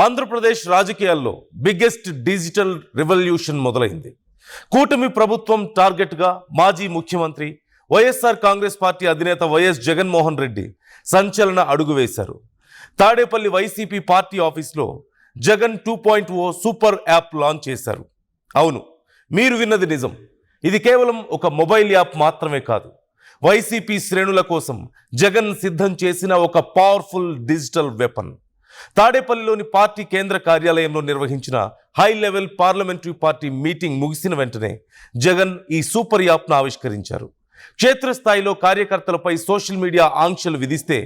ఆంధ్రప్రదేశ్ రాజకీయాల్లో biggest digital revolution మొదలైంది. కూటమి ప్రభుత్వం టార్గెట్గా మాజీ ముఖ్యమంత్రి వైఎస్ఆర్ కాంగ్రెస్ పార్టీ అధినేత వైఎస్ జగన్మోహన్ రెడ్డి సంచలన అడుగు వేశారు. తాడేపల్లి వైసీపీ పార్టీ ఆఫీస్లో జగన్ 2.0 సూపర్ యాప్ లాంచ్ చేశారు. అవును, మీరు విన్నది నిజం. ఇది కేవలం ఒక మొబైల్ యాప్ మాత్రమే కాదు, వైసీపీ శ్రేణుల కోసం జగన్ సిద్ధం చేసిన ఒక పవర్ఫుల్ డిజిటల్ వెపన్. తాడేపల్లిలోని పార్టీ కేంద్ర కార్యాలయంలో నిర్వహించిన high level parliamentary party meeting ముగిసిన వెంటనే జగన్ ఈ సూపర్ యాప్ను ఆవిష్కరించారు. క్షేత్రస్థాయిలో కార్యకర్తలపై సోషల్ మీడియా ఆంక్షలు విధిస్తే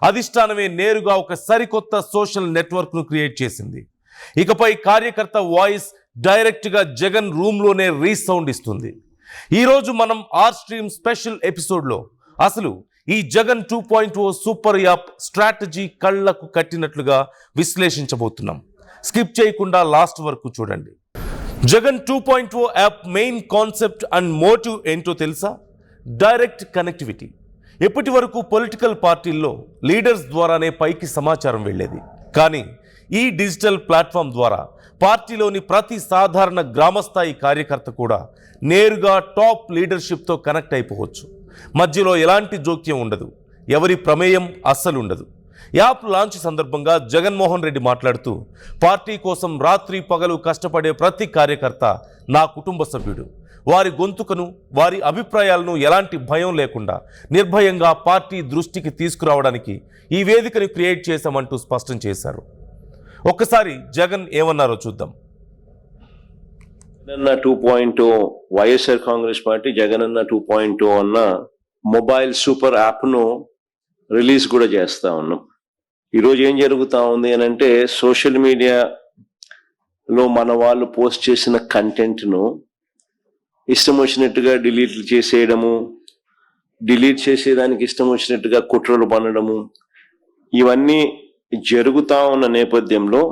అధిష్టానమే నేరుగా ఒక సరికొత్త సోషల్ నెట్వర్క్ను క్రియేట్ చేసింది. ఇకపై కార్యకర్త వాయిస్ డైరెక్ట్గా జగన్ రూమ్లోనే రీసౌండ్ ఇస్తుంది. ఈరోజు మనం ఆర్ స్ట్రీమ్ స్పెషల్ ఎపిసోడ్లో అసలు ఈ జగన్ 2.0 సూపర్ యాప్ స్ట్రాటజీ కళ్లకు కట్టినట్లుగా విశ్లేషించబోతున్నాం. స్కిప్ చేయకుండా లాస్ట్ వరకు చూడండి. Jagan 2.0 app main concept and motive ఏంటో తెలుసా? Direct connectivity. ఎప్పటి వరకు పొలిటికల్ పార్టీల్లో లీడర్స్ ద్వారానే పైకి సమాచారం వెళ్ళేది. కానీ ఈ డిజిటల్ ప్లాట్ఫామ్ ద్వారా పార్టీలోని ప్రతి సాధారణ గ్రామస్థాయి కార్యకర్త కూడా నేరుగా టాప్ లీడర్షిప్తో కనెక్ట్ అయిపోవచ్చు. మధ్యలో ఎలాంటి జోక్యం ఉండదు, ఎవరి ప్రమేయం అస్సలు ఉండదు. యాప్ లాంచ్ సందర్భంగా జగన్మోహన్ రెడ్డి మాట్లాడుతూ, పార్టీ కోసం రాత్రి పగలు కష్టపడే ప్రతి కార్యకర్త నా కుటుంబ సభ్యుడు. వారి గొంతుకను, వారి అభిప్రాయాలను ఎలాంటి భయం లేకుండా నిర్భయంగా పార్టీ దృష్టికి తీసుకురావడానికి ఈ వేదికను క్రియేట్ చేశామంటూ స్పష్టం చేశారు. ఒక్కసారి జగన్ ఏమన్నారో చూద్దాం. జగనన్న 2.0 వైఎస్ఆర్ కాంగ్రెస్ పార్టీ జగనన్న 2.0 అన్న మొబైల్ సూపర్ యాప్ను రిలీజ్ కూడా చేస్తా ఉన్నాం. ఈరోజు ఏం జరుగుతూ ఉంది అని అంటే, సోషల్ మీడియాలో మన వాళ్ళు పోస్ట్ చేసిన కంటెంట్ను ఇష్టం వచ్చినట్టుగా డిలీట్ చేసేయడము, డిలీట్ చేసేదానికి ఇష్టం వచ్చినట్టుగా కుట్రలు పనడము, ఇవన్నీ జరుగుతూ ఉన్న నేపథ్యంలో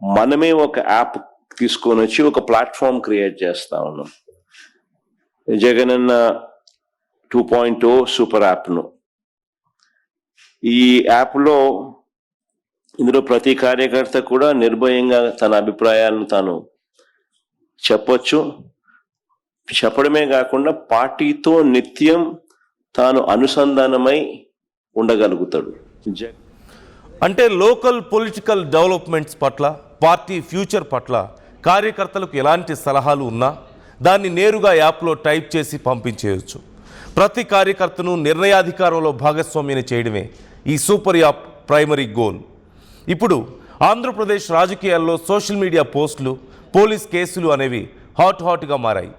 మనమే ఒక యాప్ తీసుకొని వచ్చి ఒక ప్లాట్ఫామ్ క్రియేట్ చేస్తా ఉన్నాం. జగనన్న 2.0 సూపర్ యాప్ను. ఈ యాప్లో ఇందులో ప్రతి కార్యకర్త కూడా నిర్భయంగా తన అభిప్రాయాలను తాను చెప్పొచ్చు. చెప్పడమే కాకుండా పార్టీతో నిత్యం తాను అనుసంధానమై ఉండగలుగుతాడు. అంటే లోకల్ పొలిటికల్ డెవలప్మెంట్స్ పట్ల, పార్టీ ఫ్యూచర్ పట్ల కార్యకర్తలకు ఎలాంటి సలహాలు ఉన్నా దాన్ని నేరుగా యాప్లో టైప్ చేసి పంపించేయచ్చు. ప్రతి కార్యకర్తను నిర్ణయాధికారంలో భాగస్వామ్యం చేయడమే ఈ సూపర్ యాప్ ప్రైమరీ గోల్. ఇప్పుడు ఆంధ్రప్రదేశ్ రాజకీయాల్లో సోషల్ మీడియా పోస్టులు, పోలీస్ కేసులు అనేవి హాట్గా మారాయి.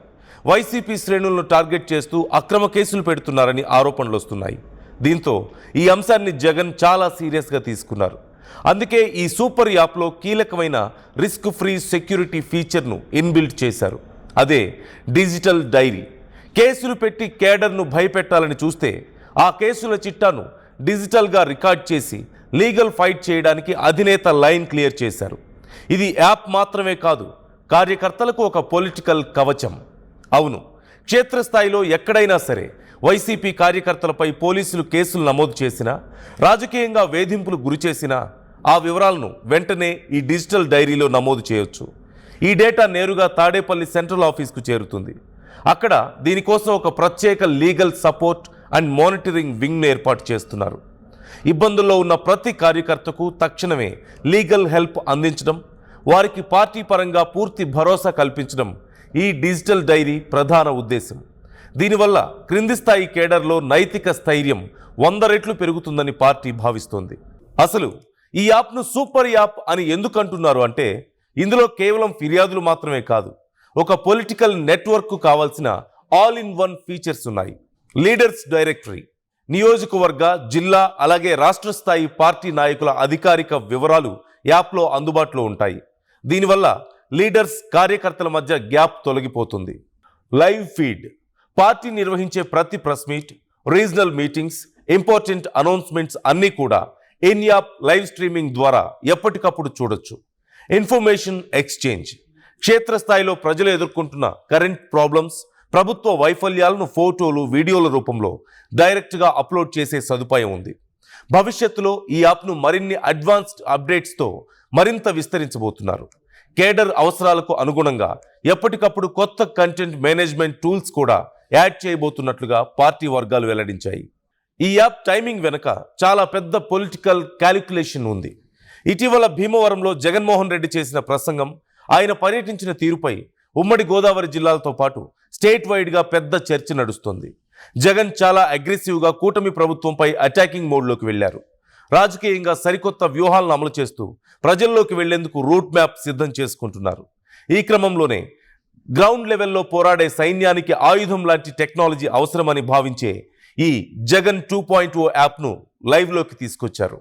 వైసీపీ శ్రేణులను టార్గెట్ చేస్తూ అక్రమ కేసులు పెడుతున్నారని ఆరోపణలు వస్తున్నాయి. దీంతో ఈ అంశాన్ని జగన్ చాలా సీరియస్గా తీసుకున్నారు. అందుకే ఈ సూపర్ యాప్లో కీలకమైన రిస్క్ ఫ్రీ సెక్యూరిటీ ఫీచర్ను ఇన్బిల్ట్ చేశారు. అదే డిజిటల్ డైరీ. కేసులు పెట్టి కేడర్ను భయపెట్టాలని చూస్తే ఆ కేసుల చిట్టాను డిజిటల్గా రికార్డ్ చేసి లీగల్ ఫైట్ చేయడానికి అధినేత లైన్ క్లియర్ చేశారు. ఇది యాప్ మాత్రమే కాదు, కార్యకర్తలకు ఒక పొలిటికల్ కవచం. అవును, క్షేత్రస్థాయిలో ఎక్కడైనా సరే వైసీపీ కార్యకర్తలపై పోలీసులు కేసులు నమోదు చేసినా, రాజకీయంగా వేధింపులు గురిచేసినా ఆ వివరాలను వెంటనే ఈ డిజిటల్ డైరీలో నమోదు చేయొచ్చు. ఈ డేటా నేరుగా తాడేపల్లి సెంట్రల్ ఆఫీస్కు చేరుతుంది. అక్కడ దీనికోసం ఒక ప్రత్యేక లీగల్ సపోర్ట్ అండ్ మానిటరింగ్ వింగ్ను ఏర్పాటు చేస్తున్నారు. ఇబ్బందుల్లో ఉన్న ప్రతి కార్యకర్తకు తక్షణమే లీగల్ హెల్ప్ అందించడం, వారికి పార్టీ పరంగా పూర్తి భరోసా కల్పించడం ఈ డిజిటల్ డైరీ ప్రధాన ఉద్దేశం. దీనివల్ల క్రింది స్థాయి కేడర్లో నైతిక స్థైర్యం 100 రెట్లు పెరుగుతుందని పార్టీ భావిస్తోంది. అసలు ఈ యాప్ను సూపర్ యాప్ అని ఎందుకు అంటున్నారు అంటే, ఇందులో కేవలం ఫిర్యాదులు మాత్రమే కాదు, ఒక పొలిటికల్ నెట్వర్క్ కావాల్సిన ఆల్ ఇన్ వన్ ఫీచర్స్ ఉన్నాయి. లీడర్స్ డైరెక్టరీ, నియోజకవర్గ, జిల్లా అలాగే రాష్ట్ర స్థాయి పార్టీ నాయకుల అధికారిక వివరాలు యాప్లో అందుబాటులో ఉంటాయి. దీనివల్ల లీడర్స్, కార్యకర్తల మధ్య గ్యాప్ తొలగిపోతుంది. లైవ్ ఫీడ్, పార్టీ నిర్వహించే ప్రతి press meet, regional meetings, important announcements అన్నీ కూడా ఇన్ యాప్ లైవ్ స్ట్రీమింగ్ ద్వారా ఎప్పటికప్పుడు చూడొచ్చు. ఇన్ఫర్మేషన్ ఎక్స్చేంజ్, క్షేత్రస్థాయిలో ప్రజలు ఎదుర్కొంటున్న కరెంట్ ప్రాబ్లమ్స్, ప్రభుత్వ వైఫల్యాలను ఫోటోలు, వీడియోల రూపంలో డైరెక్ట్గా అప్లోడ్ చేసే సదుపాయం ఉంది. భవిష్యత్తులో ఈ యాప్ను మరిన్ని అడ్వాన్స్డ్ అప్డేట్స్తో మరింత విస్తరించబోతున్నారు. కేడర్ అవసరాలకు అనుగుణంగా ఎప్పటికప్పుడు కొత్త కంటెంట్ మేనేజ్మెంట్ టూల్స్ కూడా యాడ్ చేయబోతున్నట్లుగా పార్టీ వర్గాలు వెల్లడించాయి. ఈ యాప్ టైమింగ్ వెనుక చాలా పెద్ద పొలిటికల్ క్యాలిక్యులేషన్ ఉంది. ఇటీవల భీమవరంలో జగన్మోహన్ రెడ్డి చేసిన ప్రసంగం, ఆయన పర్యటించిన తీరుపై ఉమ్మడి గోదావరి జిల్లాలతో పాటు స్టేట్ వైడ్గా పెద్ద చర్చ నడుస్తోంది. జగన్ చాలా అగ్రెసివ్గా కూటమి ప్రభుత్వంపై అటాకింగ్ మోడ్లోకి వెళ్లారు. రాజకీయంగా సరికొత్త వ్యూహాలను అమలు చేస్తూ ప్రజల్లోకి వెళ్లేందుకు రూట్ మ్యాప్ సిద్ధం చేసుకుంటున్నారు. ఈ క్రమంలోనే గ్రౌండ్ లెవెల్లో పోరాడే సైన్యానికి ఆయుధం లాంటి టెక్నాలజీ అవసరమని భావించే ఈ జగన్ 2.0 యాప్ను లైవ్లోకి తీసుకొచ్చారు.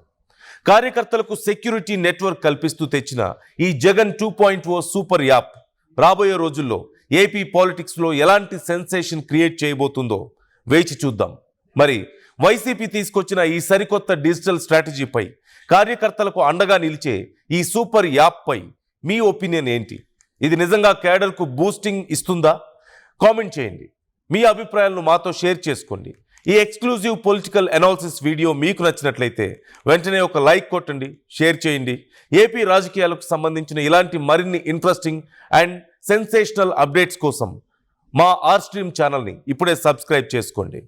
కార్యకర్తలకు సెక్యూరిటీ నెట్వర్క్ కల్పిస్తూ తెచ్చిన ఈ జగన్ 2.0 సూపర్ యాప్ రాబోయే రోజుల్లో ఏపీ పాలిటిక్స్లో ఎలాంటి సెన్సేషన్ క్రియేట్ చేయబోతుందో వేచి చూద్దాం. మరి వైసీపీ తీసుకొచ్చిన ఈ సరికొత్త డిజిటల్ స్ట్రాటజీపై, కార్యకర్తలకు అండగా నిలిచే ఈ సూపర్ యాప్పై మీ ఒపీనియన్ ఏంటి? ఇది నిజంగా కేడర్కు బూస్టింగ్ ఇస్తుందా? కామెంట్ చేయండి. మీ అభిప్రాయాలను మాతో షేర్ చేసుకోండి. ఈ ఎక్స్క్లూజివ్ పొలిటికల్ అనాలిసిస్ వీడియో మీకు నచ్చినట్లయితే వెంటనే ఒక లైక్ కొట్టండి, షేర్ చేయండి. ఏపీ రాజకీయాలకు సంబంధించిన ఇలాంటి మరిన్ని ఇంట్రెస్టింగ్ అండ్ సెన్సేషనల్ అప్డేట్స్ కోసం మా ఆర్ స్ట్రీమ్ ఛానల్ని ఇప్పుడే సబ్స్క్రైబ్ చేసుకోండి.